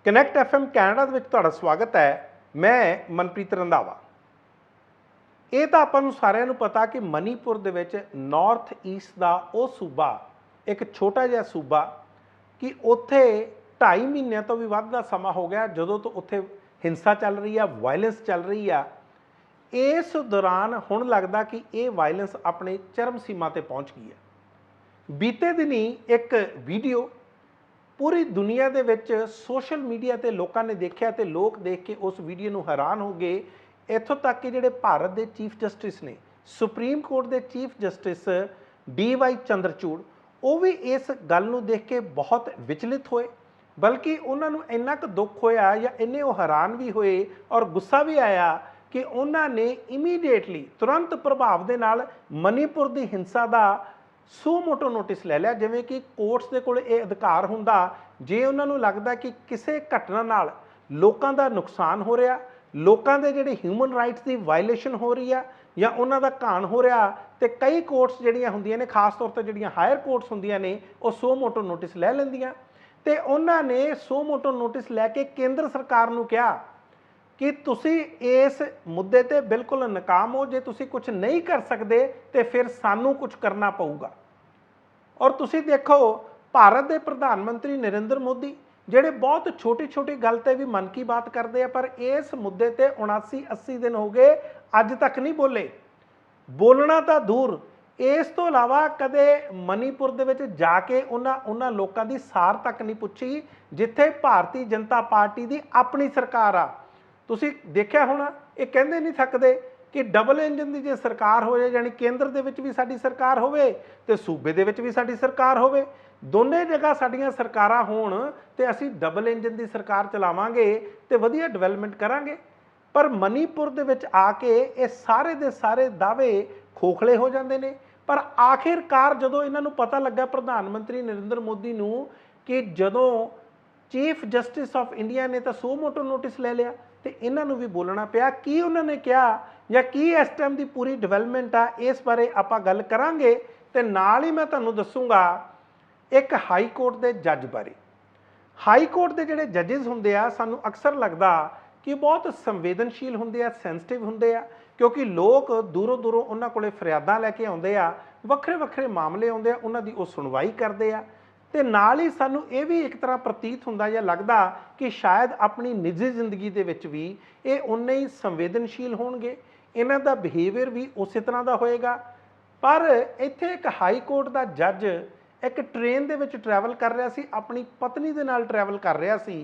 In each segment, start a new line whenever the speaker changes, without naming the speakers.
Connect FM Canada ਦੇ ਵਿੱਚ ਤੁਹਾਡਾ ਸਵਾਗਤ ਹੈ। ਮੈਂ ਮਨਪ੍ਰੀਤ ਰੰਧਾਵਾ। ਇਹ ਤਾਂ ਆਪਾਂ ਨੂੰ ਸਾਰਿਆਂ ਨੂੰ ਪਤਾ ਕਿ ਮਨੀਪੁਰ ਦੇ ਵਿੱਚ ਨਾਰਥ ਈਸਟ ਦਾ ਉਹ ਸੂਬਾ, ਇੱਕ ਛੋਟਾ ਜਿਹਾ ਸੂਬਾ ਕਿ ਉੱਥੇ 2.5 ਮਹੀਨਿਆਂ ਤੋਂ ਵੀ ਵੱਧ ਦਾ ਸਮਾਂ ਹੋ ਗਿਆ ਜਦੋਂ ਤੋਂ ਉੱਥੇ ਹਿੰਸਾ ਚੱਲ ਰਹੀ ਆ, ਵਾਇਲੈਂਸ ਚੱਲ ਰਹੀ ਆ। ਇਸ ਦੌਰਾਨ ਹੁਣ ਲੱਗਦਾ ਕਿ ਇਹ ਵਾਇਲੈਂਸ ਆਪਣੇ ਚਰਮ ਸੀਮਾ ਤੇ ਪਹੁੰਚ ਗਈ ਹੈ। ਬੀਤੇ ਦਿਨੀ ਇੱਕ ਵੀਡੀਓ पूरी दुनिया दे विच सोशल मीडिया ते लोगों ने देखा तो लोग देख के उस वीडियो नूं हैरान हो गए। इत्थों तक कि जिहड़े भारत के चीफ जस्टिस ने, सुप्रीम कोर्ट के चीफ जस्टिस DY चंद्रचूड़, वो भी इस गल नूं देख के बहुत विचलित होए, बल्कि उन्होंने इन्ना क दुख होया या इन्ने वो हैरान भी होए और गुस्सा भी आया कि उन्होंने इमीडिएटली तुरंत प्रभाव के नाल मनीपुर की हिंसा का सो मोटो नोटिस ले लिया। जिवें कि कोर्ट्स के कोल ये अधिकार हुंदा, जे उन्होंने लगता कि किसी घटना नाल लोकां दा नुकसान हो रहा, लोकां दे जिहड़े ह्यूमन राइट्स की वायलेशन हो रही है या उन्हां दा घाण हो रहा, तो कई कोर्ट्स जिहड़ियां हुंदियां ने, खास तौर पर जिहड़ियां हायर कोर्ट्स हुंदियां ने, वो सो मोटो नोटिस ले लैंदियां। ते उन्हां ने सो मोटो नोटिस लैके केंद्र सरकार नूं कहा कि तुसी इस मुद्दे ते बिल्कुल नाकाम हो, जे तुसी कुछ नहीं कर सकते तो फिर सानू कुछ करना पऊगा। और तुसी देखो भारत के प्रधानमंत्री नरेंद्र मोदी जिहड़े बहुत छोटी छोटी गल ते भी मन की बात करते हैं, पर इस मुद्दे ते 79-80 दिन हो गए अज तक नहीं बोले। बोलना तो दूर, इस तो इलावा कदे मनीपुर दे विच जाके उन्हां लोकां दी सार तक नहीं पुछी जिथे भारतीय जनता पार्टी की अपनी सरकार आ। तुसी देखिया होना, ये कहते नहीं थकते कि डबल इंजन की जो सरकार हो जाए, यानी केंद्र दे विच भी साडी सरकार होवे ते सूबे दे विच भी साडी सरकार होवे, दोनों जगह साडियां सरकारां होण ते असीं डबल इंजन की सरकार चलावांगे ते वधिया डिवेलपमेंट करांगे। पर मनीपुर दे विच आके ये सारे दे सारे दावे खोखले हो जाते हैं। पर आखिरकार जदों इन्हां नूं पता लगा प्रधानमंत्री नरेंद्र मोदी नूं कि जदों चीफ जस्टिस ऑफ इंडिया ने तो सो मोटो नोटिस ले लिया, तो इन्हों भी बोलना पिया। की उन्होंने कहा या की इस टाइम की पूरी डिवेलपमेंट आ, इस बारे आपां गल करांगे। तो नाल ही मैं तुहानूं दसूंगा एक हाई कोर्ट के जज बारे। हाई कोर्ट के जिहड़े जजिज हुंदे आ, सानूं अक्सर लगदा कि बहुत संवेदनशील हुंदे आ, सेंसिटिव हुंदे आ, क्योंकि लोग दूरों दूरों उन्हां कोले फरियादां लैके आउंदे आ, वक्रे वक्रे मामले आउंदे आ, उन्हां दी ओह सुणवाई करदे आ। ते नाल ही सानूं ये भी एक तरह प्रतीत हुंदा या लगदा कि शायद अपनी निजी जिंदगी दे विच भी ये उन्ने ही संवेदनशील होणगे, इन्हां दा बिहेवियर भी उस तरह का होएगा। पर इत्थे एक हाई कोर्ट का जज एक ट्रेन दे विच ट्रैवल कर रहा सी, अपनी पत्नी दे नाल ट्रैवल कर रहा सी।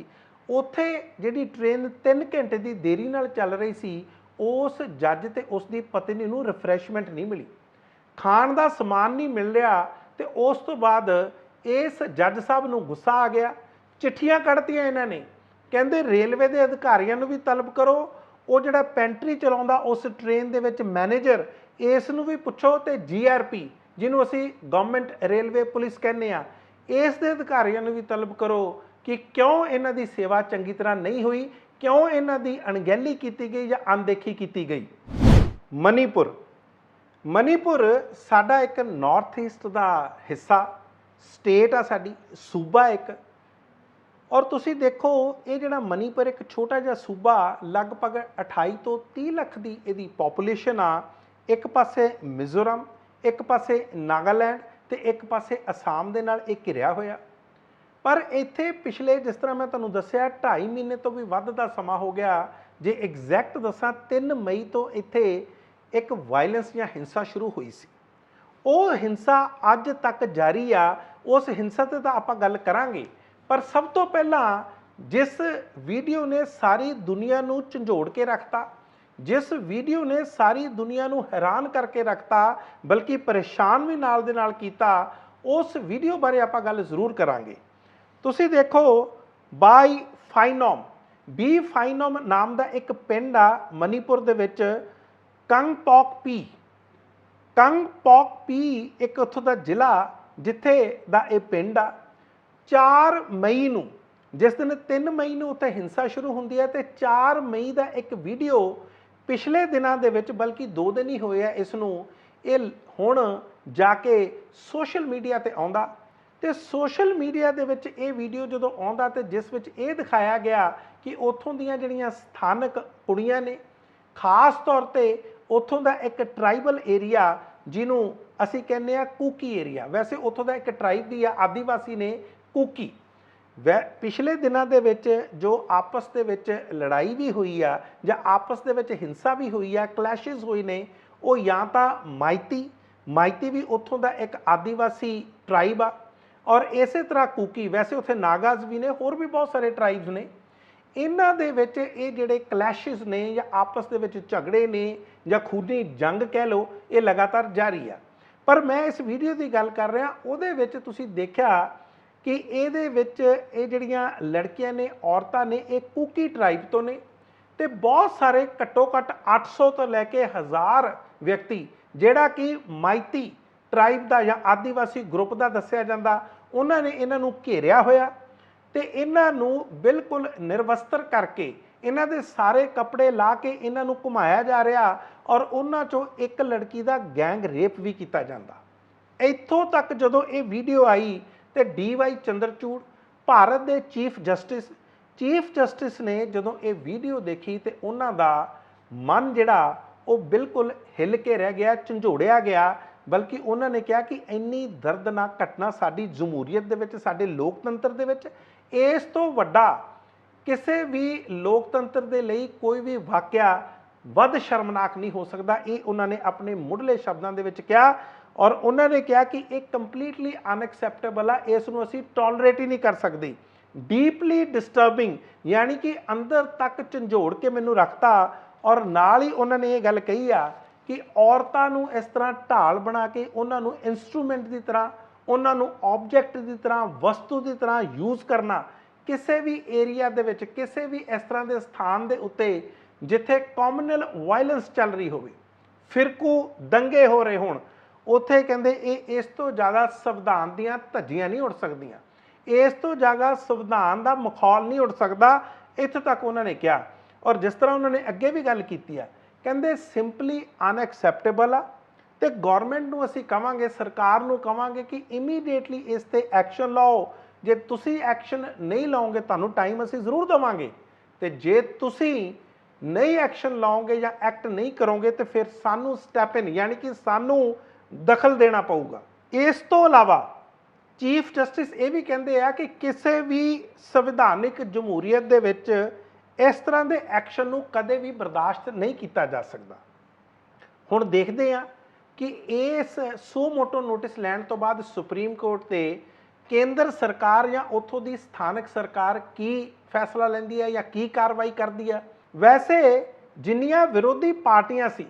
उत्थे जिहड़ी ट्रेन 3 घंटे की देरी नाल चल रही सी, उस जज ते उसकी पत्नी नूं रिफ्रैशमेंट नहीं मिली, खाण दा समान नहीं मिल रहा। तो उस तो बाद इस जज साहब नूं गुस्सा आ गया, चिट्ठियां कढ़तियां इन्हां ने, कहंदे रेलवे के अधिकारियों नूं भी तलब करो, वो जिहड़ा पेंट्री चलाउंदा उस ट्रेन दे विच मैनेजर, इस नूं भी पुछो, ते GRP जिन्हों असीं गवर्नमेंट रेलवे पुलिस कहने आ, इस दे अधिकारियों नूं भी तलब करो कि क्यों इन्हां दी सेवा चंगी तरह नहीं हुई, क्यों इन्हां दी अणगहली की गई या अनदेखी की गई। मनीपुर साडा एक नॉर्थ ईस्ट का हिस्सा, स्टेट आ साडी, सूबा एक। और तुसी देखो ये जिहड़ा मनीपुर एक छोटा जिहा सूबा, लगभग 28 तो 30 लख की इहदी पॉपूलेशन आ। एक पासे मिजोरम, एक पासे नागालैंड ते एक पासे आसाम दे नाल एक घिरिया होया। पर इत्थे पिछले, जिस तरह मैं तुहानूं दस्सिया, 2.5 महीने तो भी वध दा समा हो गया। जे एग्जैक्ट दसां 3 मई तो इत्थे एक वायलेंस या हिंसा शुरू हुई सी। वो हिंसा अज तक जारी आ, उस हिंसा ते तां आपां गल करांगे। पर सब तो पहला जिस वीडियो ने सारी दुनिया नूं झंझोड़ के रखता, जिस वीडियो ने सारी दुनिया नूं हैरान करके रखता, बल्कि परेशान भी नाल दे नाल कीता, उस वीडियो बारे आपां गल जरूर करांगे। तुसीं देखो बाई फाइनोम, बी फाइनोम नाम का एक पिंड आ मनीपुर दे विच, कंगपोक-पी एक उत्थों का जिला जिथे दा ये पिंड आ। 4 मई नूं, जिस दिन 3 मई नूं उत्थे हिंसा शुरू हुंदी है, तो 4 मई का एक वीडियो पिछले दिनों दे विच, बल्कि 2 दिन ही होए आ इसनूं, ये हुण जाके सोशल मीडिया ते आउंदा। ਤੇ ਸੋਸ਼ਲ ਮੀਡੀਆ ਦੇ ਵਿੱਚ ਇਹ ਵੀਡੀਓ ਜਦੋਂ ਆਉਂਦਾ ਤੇ ਜਿਸ ਵਿੱਚ ਇਹ ਦਿਖਾਇਆ ਗਿਆ ਕਿ ਉੱਥੋਂ ਦੀਆਂ ਜਿਹੜੀਆਂ ਸਥਾਨਕ ਕੁੜੀਆਂ ਨੇ, ਖਾਸ ਤੌਰ ਤੇ ਉੱਥੋਂ ਦਾ ਇੱਕ ਟਰਾਈਬਲ ਏਰੀਆ ਜਿਹਨੂੰ ਅਸੀਂ ਕਹਿੰਦੇ ਆ ਕੂਕੀ ਏਰੀਆ, ਵੈਸੇ ਉੱਥੋਂ ਦਾ ਇੱਕ ਟਰਾਈਬ ਦੀ ਆ, ਆਦੀਵਾਸੀ ਨੇ ਕੂਕੀ। ਪਿਛਲੇ ਦਿਨਾਂ ਦੇ ਵਿੱਚ ਜੋ ਆਪਸ ਦੇ ਵਿੱਚ ਲੜਾਈ ਵੀ ਹੋਈ ਆ ਜਾਂ ਆਪਸ ਦੇ ਵਿੱਚ ਹਿੰਸਾ ਵੀ ਹੋਈ ਆ, ਕਲੈਸ਼ਿਸ ਹੋਏ ਨੇ, ਉਹ ਜਾਂ ਤਾਂ ਮਾਈਤੀ ਵੀ ਉੱਥੋਂ ਦਾ ਇੱਕ ਆਦੀਵਾਸੀ ਟਰਾਈਬ ਆ, ਔਰ ਇਸੇ ਤਰ੍ਹਾਂ ਕੂਕੀ, ਵੈਸੇ ਉੱਥੇ ਨਾਗਾਜ਼ ਵੀ ਨੇ, ਹੋਰ ਵੀ ਬਹੁਤ ਸਾਰੇ ਟਰਾਈਬਸ ਨੇ। ਇਹਨਾਂ ਦੇ ਵਿੱਚ ਇਹ ਜਿਹੜੇ ਕਲੈਸ਼ਿਸ ਨੇ ਜਾਂ ਆਪਸ ਦੇ ਵਿੱਚ ਝਗੜੇ ਨੇ ਜਾਂ ਖੂਨੀ ਜੰਗ ਕਹਿ ਲਓ, ਇਹ ਲਗਾਤਾਰ ਜਾਰੀ ਆ। ਪਰ ਮੈਂ ਇਸ ਵੀਡੀਓ ਦੀ ਗੱਲ ਕਰ ਰਿਹਾ, ਉਹਦੇ ਵਿੱਚ ਤੁਸੀਂ ਦੇਖਿਆ ਕਿ ਇਹਦੇ ਵਿੱਚ ਇਹ ਜਿਹੜੀਆਂ ਲੜਕੀਆਂ ਨੇ, ਔਰਤਾਂ ਨੇ, ਇਹ ਕੂਕੀ ਟਰਾਈਬ ਤੋਂ ਨੇ ਤੇ ਬਹੁਤ ਸਾਰੇ ਘੱਟੋ ਘੱਟ 800 ਤੋਂ ਲੈ ਕੇ 1000 ਵਿਅਕਤੀ ਜਿਹੜਾ ਕਿ ਮਾਈਤੀ ਟਰਾਈਬ ਦਾ ਜਾਂ ਆਦੀਵਾਸੀ ਗਰੁੱਪ ਦਾ ਦੱਸਿਆ ਜਾਂਦਾ, ਉਹਨਾਂ ਨੇ ਇਹਨਾਂ ਨੂੰ ਘੇਰਿਆ ਹੋਇਆ ਤੇ ਇਹਨਾਂ ਨੂੰ ਬਿਲਕੁਲ ਨਿਰਵਸਤਰ ਕਰਕੇ, ਇਹਨਾਂ ਦੇ ਸਾਰੇ ਕੱਪੜੇ ਲਾ ਕੇ ਇਹਨਾਂ ਨੂੰ ਘੁਮਾਇਆ ਜਾ ਰਿਹਾ ਔਰ ਉਹਨਾਂ ਚੋਂ ਇੱਕ ਲੜਕੀ ਦਾ ਗੈਂਗ ਰੇਪ ਵੀ ਕੀਤਾ ਜਾਂਦਾ। ਇੱਥੋਂ ਤੱਕ ਜਦੋਂ ਇਹ ਵੀਡੀਓ ਆਈ ਤੇ ਡੀ.ਵਾਈ. ਚੰਦਰਚੂੜ, ਭਾਰਤ ਦੇ ਚੀਫ ਜਸਟਿਸ ਨੇ ਜਦੋਂ ਇਹ ਵੀਡੀਓ ਦੇਖੀ ਤੇ ਉਹਨਾਂ ਦਾ ਮਨ ਜਿਹੜਾ ਉਹ ਬਿਲਕੁਲ ਹਿੱਲ ਕੇ ਰਹਿ ਗਿਆ, ਝੰਜੋੜਿਆ ਗਿਆ। ਬਲਕਿ ਉਹਨਾਂ ਨੇ ਕਿਹਾ ਕਿ ਇੰਨੀ ਦਰਦਨਾਕ ਘਟਨਾ ਸਾਡੀ ਜਮਹੂਰੀਅਤ ਦੇ ਵਿੱਚ, ਸਾਡੇ ਲੋਕਤੰਤਰ ਦੇ ਵਿੱਚ, ਇਸ ਤੋਂ ਵੱਡਾ ਕਿਸੇ ਵੀ ਲੋਕਤੰਤਰ ਦੇ ਲਈ ਕੋਈ ਵੀ ਵਾਕਿਆ ਵੱਧ ਸ਼ਰਮਨਾਕ ਨਹੀਂ ਹੋ ਸਕਦਾ। ਇਹ ਉਹਨਾਂ ਨੇ ਆਪਣੇ ਮੁੱਢਲੇ ਸ਼ਬਦਾਂ ਦੇ ਵਿੱਚ ਕਿਹਾ ਔਰ ਉਹਨਾਂ ਨੇ ਕਿਹਾ ਕਿ ਇਹ ਕੰਪਲੀਟਲੀ ਅਨਐਕਸੈਪਟੇਬਲ ਆ, ਇਸ ਨੂੰ ਅਸੀਂ ਟੋਲਰੇਟ ਹੀ ਨਹੀਂ ਕਰ ਸਕਦੇ। ਡੀਪਲੀ ਡਿਸਟਰਬਿੰਗ, ਯਾਨੀ ਕਿ ਅੰਦਰ ਤੱਕ ਝੰਜੋੜ ਕੇ ਮੈਨੂੰ ਰੱਖਤਾ। ਔਰ ਨਾਲ ਹੀ ਉਹਨਾਂ ਨੇ ਇਹ ਗੱਲ ਕਹੀ ਆ ਕਿ ਔਰਤਾਂ ਨੂੰ ਇਸ ਤਰ੍ਹਾਂ ਢਾਲ ਬਣਾ ਕੇ ਉਹਨਾਂ ਨੂੰ ਇਨਸਟਰੂਮੈਂਟ ਦੀ ਤਰ੍ਹਾਂ, ਉਹਨਾਂ ਨੂੰ ਆਬਜੈਕਟ ਦੀ ਤਰ੍ਹਾਂ, ਵਸਤੂ ਦੀ ਤਰ੍ਹਾਂ ਯੂਜ਼ ਕਰਨਾ, ਕਿਸੇ ਵੀ ਏਰੀਆ ਦੇ ਵਿੱਚ, ਕਿਸੇ ਵੀ ਇਸ ਤਰ੍ਹਾਂ ਦੇ ਸਥਾਨ ਦੇ ਉੱਤੇ ਜਿੱਥੇ ਕਮਿਊਨਲ ਵਾਇਲੈਂਸ ਚੱਲ ਰਹੀ ਹੋਵੇ, ਫਿਰਕੂ ਦੰਗੇ ਹੋ ਰਹੇ ਹੋਣ, ਉੱਥੇ ਕਹਿੰਦੇ ਇਹ ਇਸ ਤੋਂ ਜ਼ਿਆਦਾ ਸੰਵਿਧਾਨ ਦੀਆਂ ਧੱਜੀਆਂ ਨਹੀਂ ਉੱਡ ਸਕਦੀਆਂ, ਇਸ ਤੋਂ ਜ਼ਿਆਦਾ ਸੰਵਿਧਾਨ ਦਾ ਮਖੌਲ ਨਹੀਂ ਉੱਡ ਸਕਦਾ। ਇੱਥੇ ਤੱਕ ਉਹਨਾਂ ਨੇ ਕਿਹਾ। ਔਰ ਜਿਸ ਤਰ੍ਹਾਂ ਉਹਨਾਂ ਨੇ ਅੱਗੇ ਵੀ ਗੱਲ ਕੀਤੀ ਆ, ਕਹਿੰਦੇ ਸਿੰਪਲੀ ਅਨਐਕਸੈਪਟੇਬਲ ਆ ਤੇ ਗਵਰਨਮੈਂਟ ਨੂੰ ਅਸੀਂ ਕਵਾਂਗੇ, ਸਰਕਾਰ ਨੂੰ ਕਵਾਂਗੇ ਕਿ ਇਮੀਡੀਏਟਲੀ ਇਸ ਤੇ ਐਕਸ਼ਨ ਲਓ। ਜੇ ਤੁਸੀਂ ਐਕਸ਼ਨ ਨਹੀਂ ਲਓਗੇ ਤੁਹਾਨੂੰ ਟਾਈਮ ਅਸੀਂ ਜ਼ਰੂਰ ਦੇਵਾਂਗੇ, ਤੇ ਜੇ ਤੁਸੀਂ ਨਹੀਂ ਐਕਸ਼ਨ ਲਓਗੇ ਜਾਂ ਐਕਟ ਨਹੀਂ ਕਰੋਗੇ ਤੇ ਫਿਰ ਸਾਨੂੰ ਸਟੈਪ ਇਨ, ਯਾਨੀ ਕਿ ਸਾਨੂੰ ਦਖਲ ਦੇਣਾ ਪਊਗਾ। ਇਸ ਤੋਂ ਇਲਾਵਾ ਚੀਫ ਜਸਟਿਸ ਇਹ ਵੀ ਕਹਿੰਦੇ ਆ ਕਿ ਕਿਸੇ ਵੀ ਸੰਵਿਧਾਨਿਕ ਜਮਹੂਰੀਅਤ ਦੇ ਵਿੱਚ ਇਸ ਤਰ੍ਹਾਂ ਦੇ ਐਕਸ਼ਨ ਨੂੰ ਕਦੇ ਵੀ ਬਰਦਾਸ਼ਤ ਨਹੀਂ ਕੀਤਾ ਜਾ ਸਕਦਾ। ਹੁਣ ਦੇਖਦੇ ਆ ਕਿ ਇਸ ਸੋ ਮੋਟੋ ਨੋਟਿਸ ਲੈਣ ਤੋਂ ਬਾਅਦ ਸੁਪਰੀਮ ਕੋਰਟ ਤੇ ਕੇਂਦਰ ਸਰਕਾਰ ਜਾਂ ਉੱਥੋਂ ਦੀ ਸਥਾਨਕ ਸਰਕਾਰ ਕੀ ਫੈਸਲਾ ਲੈਂਦੀ ਹੈ ਜਾਂ ਕੀ ਕਾਰਵਾਈ ਕਰਦੀ ਹੈ। ਵੈਸੇ ਜਿੰਨੀਆਂ ਵਿਰੋਧੀ ਪਾਰਟੀਆਂ ਸੀ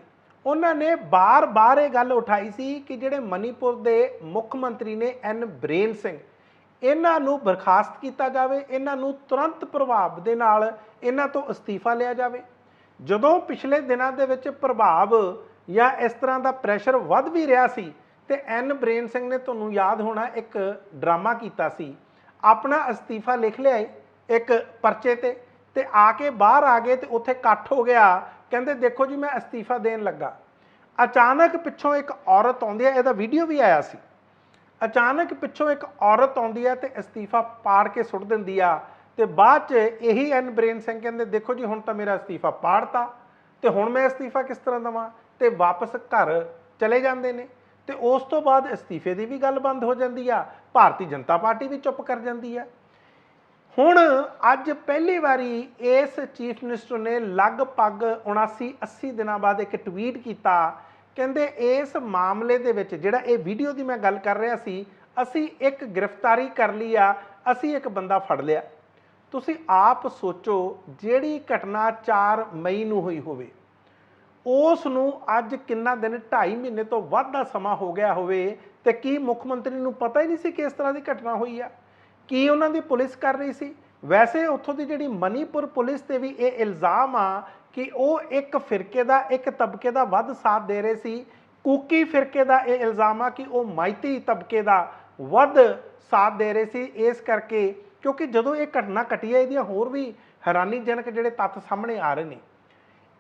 ਉਹਨਾਂ ਨੇ ਬਾਰ-ਬਾਰ ਇਹ ਗੱਲ ਉਠਾਈ ਸੀ ਕਿ ਜਿਹੜੇ ਮਨੀਪੁਰ ਦੇ ਮੁੱਖ ਮੰਤਰੀ ਨੇ ਐਨ ਬੀਰੇਨ ਸਿੰਘ, ਇਹਨਾਂ ਨੂੰ ਬਰਖਾਸਤ ਕੀਤਾ ਜਾਵੇ, ਇਹਨਾਂ ਨੂੰ ਤੁਰੰਤ ਪ੍ਰਭਾਵ ਦੇ ਨਾਲ ਇਹਨਾਂ ਤੋਂ ਅਸਤੀਫਾ ਲਿਆ ਜਾਵੇ। ਜਦੋਂ ਪਿਛਲੇ ਦਿਨਾਂ ਦੇ ਵਿੱਚ ਪ੍ਰਭਾਵ ਜਾਂ ਇਸ ਤਰ੍ਹਾਂ ਦਾ ਪ੍ਰੈਸ਼ਰ ਵੱਧ ਵੀ ਰਿਹਾ ਸੀ ਤੇ ਐਨ ਬੀਰੇਨ ਸਿੰਘ ਨੇ, ਤੁਹਾਨੂੰ ਯਾਦ ਹੋਣਾ, ਇੱਕ ਡਰਾਮਾ ਕੀਤਾ ਸੀ, ਆਪਣਾ ਅਸਤੀਫਾ ਲਿਖ ਲਿਆ ਇੱਕ ਪਰਚੇ ਤੇ ਆ ਕੇ ਬਾਹਰ ਆ ਗਏ ਤੇ ਉੱਥੇ ਇਕੱਠ ਹੋ ਗਿਆ, ਕਹਿੰਦੇ ਦੇਖੋ ਜੀ ਮੈਂ ਅਸਤੀਫਾ ਦੇਣ ਲੱਗਾ। ਅਚਾਨਕ ਪਿੱਛੋਂ ਇੱਕ ਔਰਤ ਆਉਂਦੀ ਹੈ, ਇਹਦਾ ਵੀਡੀਓ ਵੀ ਆਇਆ ਸੀ, ਅਚਾਨਕ ਪਿੱਛੋਂ ਇੱਕ ਔਰਤ ਆਉਂਦੀ ਹੈ ਤੇ ਅਸਤੀਫਾ ਪਾੜ ਕੇ ਸੁੱਟ ਦਿੰਦੀ ਆ ਤੇ ਬਾਅਦ 'ਚ ਇਹੀ ਐਨ ਬੀਰੇਨ ਸਿੰਘ ਕਹਿੰਦੇ ਦੇਖੋ ਜੀ ਹੁਣ ਤਾਂ ਮੇਰਾ ਅਸਤੀਫਾ ਪਾੜਤਾ ਤੇ ਹੁਣ ਮੈਂ ਅਸਤੀਫਾ ਕਿਸ ਤਰ੍ਹਾਂ ਦੇਵਾਂ, ਤੇ ਵਾਪਸ ਘਰ ਚਲੇ ਜਾਂਦੇ ਨੇ। ਤੇ ਉਸ ਤੋਂ ਬਾਅਦ ਅਸਤੀਫੇ ਦੀ ਵੀ ਗੱਲ ਬੰਦ ਹੋ ਜਾਂਦੀ ਆ, ਭਾਰਤੀ ਜਨਤਾ ਪਾਰਟੀ ਵੀ ਚੁੱਪ ਕਰ ਜਾਂਦੀ ਆ। ਹੁਣ ਅੱਜ ਪਹਿਲੀ ਵਾਰੀ ਇਸ ਚੀਫ ਮਿਨਿਸਟਰ ਨੇ ਲਗਭਗ 79-80 ਦਿਨਾਂ ਬਾਅਦ ਇੱਕ ਟਵੀਟ ਕੀਤਾ, ਕਹਿੰਦੇ ਇਸ ਮਾਮਲੇ ਦੇ ਵਿੱਚ ਜਿਹੜਾ ਇਹ ਵੀਡੀਓ ਦੀ ਮੈਂ ਗੱਲ ਕਰ ਰਿਹਾ ਸੀ, ਅਸੀਂ ਇੱਕ ਗ੍ਰਿਫਤਾਰੀ ਕਰ ਲਈ ਆ, ਅਸੀਂ ਇੱਕ ਬੰਦਾ ਫੜ ਲਿਆ। ਤੁਸੀਂ ਆਪ ਸੋਚੋ, ਜਿਹੜੀ ਘਟਨਾ 4 ਮਈ ਨੂੰ ਹੋਈ ਹੋਵੇ ਉਸ ਨੂੰ ਅੱਜ ਕਿੰਨਾ ਦਿਨ, 2.5 ਮਹੀਨੇ ਤੋਂ ਵੱਧ ਦਾ ਸਮਾਂ ਹੋ ਗਿਆ ਹੋਵੇ, ਤੇ ਕੀ ਮੁੱਖ ਮੰਤਰੀ ਨੂੰ ਪਤਾ ਹੀ ਨਹੀਂ ਸੀ ਕਿ ਇਸ ਤਰ੍ਹਾਂ ਦੀ ਘਟਨਾ ਹੋਈ ਆ? ਕੀ ਉਹਨਾਂ ਦੀ ਪੁਲਿਸ ਕਰ ਰਹੀ ਸੀ? ਵੈਸੇ ਉੱਥੋਂ ਦੀ ਜਿਹੜੀ ਮਨੀਪੁਰ ਪੁਲਿਸ ਤੇ ਵੀ ਇਹ ਇਲਜ਼ਾਮ ਆ ਕਿ ਉਹ ਇੱਕ ਫਿਰਕੇ ਦਾ, ਇੱਕ ਤਬਕੇ ਦਾ ਵੱਧ ਸਾਥ ਦੇ ਰਹੇ ਸੀ। ਕੂਕੀ ਫਿਰਕੇ ਦਾ ਇਹ ਇਲਜ਼ਾਮ ਆ ਕਿ ਉਹ ਮਾਈਤੀ ਤਬਕੇ ਦਾ ਵੱਧ ਸਾਥ ਦੇ ਰਹੇ ਸੀ। ਇਸ ਕਰਕੇ ਕਿਉਂਕਿ ਜਦੋਂ ਇਹ ਘਟਨਾ ਘਟੀ ਹੈ, ਇਹਦੀਆਂ ਹੋਰ ਵੀ ਹੈਰਾਨੀਜਨਕ ਜਿਹੜੇ ਤੱਥ ਸਾਹਮਣੇ ਆ ਰਹੇ ਨੇ।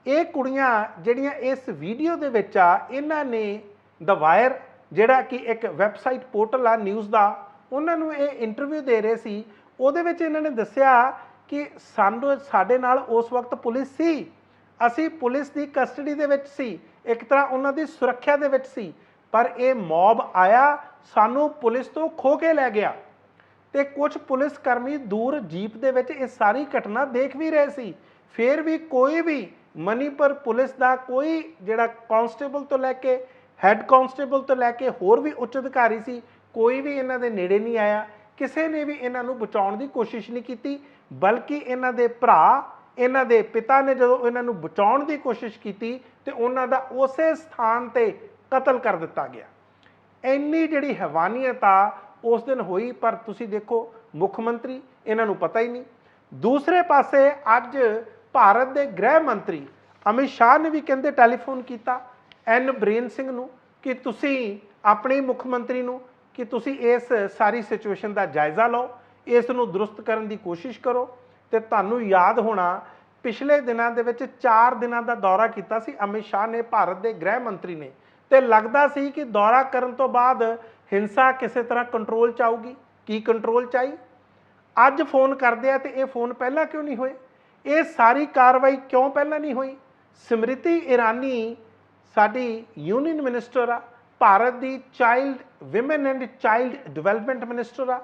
ਇਹ ਕੁੜੀਆਂ ਜਿਹੜੀਆਂ ਇਸ ਵੀਡੀਓ ਦੇ ਵਿੱਚ ਆ, ਇਹਨਾਂ ਨੇ ਦ ਵਾਇਰ ਜਿਹੜਾ ਕਿ ਇੱਕ ਵੈਬਸਾਈਟ ਪੋਰਟਲ ਆ ਨਿਊਜ਼ ਦਾ, ਉਹਨਾਂ ਨੂੰ ਇਹ ਇੰਟਰਵਿਊ ਦੇ ਰਹੇ ਸੀ, ਉਹਦੇ ਵਿੱਚ ਇਹਨਾਂ ਨੇ ਦੱਸਿਆ ਕਿ ਸਾਡੇ ਨਾਲ ਉਸ ਵਕਤ ਪੁਲਿਸ ਸੀ, ਅਸੀਂ ਪੁਲਿਸ ਦੀ ਕਸਟਡੀ ਦੇ ਵਿੱਚ ਸੀ, ਇੱਕ ਤਰ੍ਹਾਂ ਉਹਨਾਂ ਦੀ ਸੁਰੱਖਿਆ ਦੇ ਵਿੱਚ ਸੀ, ਪਰ ਇਹ ਮੌਬ ਆਇਆ, ਸਾਨੂੰ ਪੁਲਿਸ ਤੋਂ ਖੋਹ ਕੇ ਲੈ ਗਿਆ। ਤੇ ਕੁਝ ਪੁਲਿਸ ਕਰਮੀ ਦੂਰ ਜੀਪ ਦੇ ਵਿੱਚ ਇਹ ਸਾਰੀ ਘਟਨਾ ਦੇਖ ਵੀ ਰਹੇ ਸੀ। ਫਿਰ ਵੀ ਕੋਈ ਵੀ ਮਨੀਪੁਰ ਪੁਲਿਸ ਦਾ ਕੋਈ ਜਿਹੜਾ ਕਾਂਸਟੇਬਲ ਤੋਂ ਲੈ ਕੇ ਹੈੱਡ ਕਾਂਸਟੇਬਲ ਤੋਂ ਲੈ ਕੇ ਹੋਰ ਵੀ ਉੱਚ ਅਧਿਕਾਰੀ ਸੀ, ਕੋਈ ਵੀ ਇਹਨਾਂ ਦੇ ਨੇੜੇ ਨਹੀਂ ਆਇਆ। ਕਿਸੇ ਨੇ ਵੀ ਇਹਨਾਂ ਨੂੰ ਬਚਾਉਣ ਦੀ ਕੋਸ਼ਿਸ਼ ਨਹੀਂ ਕੀਤੀ, ਬਲਕਿ ਇਹਨਾਂ ਦੇ ਭਰਾ, ਇਹਨਾਂ ਦੇ ਪਿਤਾ ਨੇ ਜਦੋਂ ਇਹਨਾਂ ਨੂੰ ਬਚਾਉਣ ਦੀ ਕੋਸ਼ਿਸ਼ ਕੀਤੀ ਤੇ ਉਹਨਾਂ ਦਾ ਉਸੇ ਸਥਾਨ ਤੇ ਕਤਲ ਕਰ ਦਿੱਤਾ ਗਿਆ। ਇੰਨੀ ਜਿਹੜੀ ਹੈਵਾਨੀਅਤ ਆ ਉਸ ਦਿਨ ਹੋਈ, ਪਰ ਤੁਸੀਂ ਦੇਖੋ ਮੁੱਖ ਮੰਤਰੀ ਇਹਨਾਂ ਨੂੰ ਪਤਾ ਹੀ ਨਹੀਂ। ਦੂਸਰੇ ਪਾਸੇ ਅੱਜ ਭਾਰਤ ਦੇ ਗ੍ਰਹਿ ਮੰਤਰੀ ਅਮਿਤ ਸ਼ਾਹ ਨੇ ਵੀ ਕਹਿੰਦੇ ਟੈਲੀਫੋਨ ਕੀਤਾ ਐਨ ਬ੍ਰੇਨ ਸਿੰਘ ਨੂੰ ਕਿ ਤੁਸੀਂ ਆਪਣੇ ਮੁੱਖ ਮੰਤਰੀ ਨੂੰ ਕਿ ਤੁਸੀਂ ਇਸ ਸਾਰੀ ਸਿਚੁਏਸ਼ਨ ਦਾ ਜਾਇਜ਼ਾ ਲਓ, ਇਸ ਨੂੰ ਦਰੁਸਤ ਕਰਨ ਦੀ ਕੋਸ਼ਿਸ਼ ਕਰੋ। ਤੇ ਤੁਹਾਨੂੰ ਯਾਦ ਹੋਣਾ ਪਿਛਲੇ ਦਿਨਾਂ ਦੇ ਵਿੱਚ 4 ਦਿਨਾਂ ਦਾ ਦੌਰਾ ਕੀਤਾ ਸੀ ਅਮਿਤ ਸ਼ਾਹ ਨੇ, ਭਾਰਤ ਦੇ ਗ੍ਰਹਿ ਮੰਤਰੀ ਨੇ, ਤੇ ਲੱਗਦਾ ਸੀ ਕਿ ਦੌਰਾ ਕਰਨ ਤੋਂ ਬਾਅਦ ਹਿੰਸਾ ਕਿਸੇ ਤਰ੍ਹਾਂ ਕੰਟਰੋਲ 'ਚ ਆਊਗੀ। ਕੀ ਕੰਟਰੋਲ 'ਚ ਆਈ? ਅੱਜ ਫੋਨ ਕਰਦੇ ਆ ਤੇ ਇਹ ਫੋਨ ਪਹਿਲਾਂ ਕਿਉਂ ਨਹੀਂ ਹੋਏ? ਇਹ ਸਾਰੀ ਕਾਰਵਾਈ ਕਿਉਂ ਪਹਿਲਾਂ ਨਹੀਂ ਹੋਈ? ਸਮ੍ਰਿਤੀ ਇਰਾਨੀ ਸਾਡੀ ਯੂਨੀਅਨ ਮਿਨਿਸਟਰ ਆ, ਭਾਰਤ ਦੀ women and child development minister ਆ,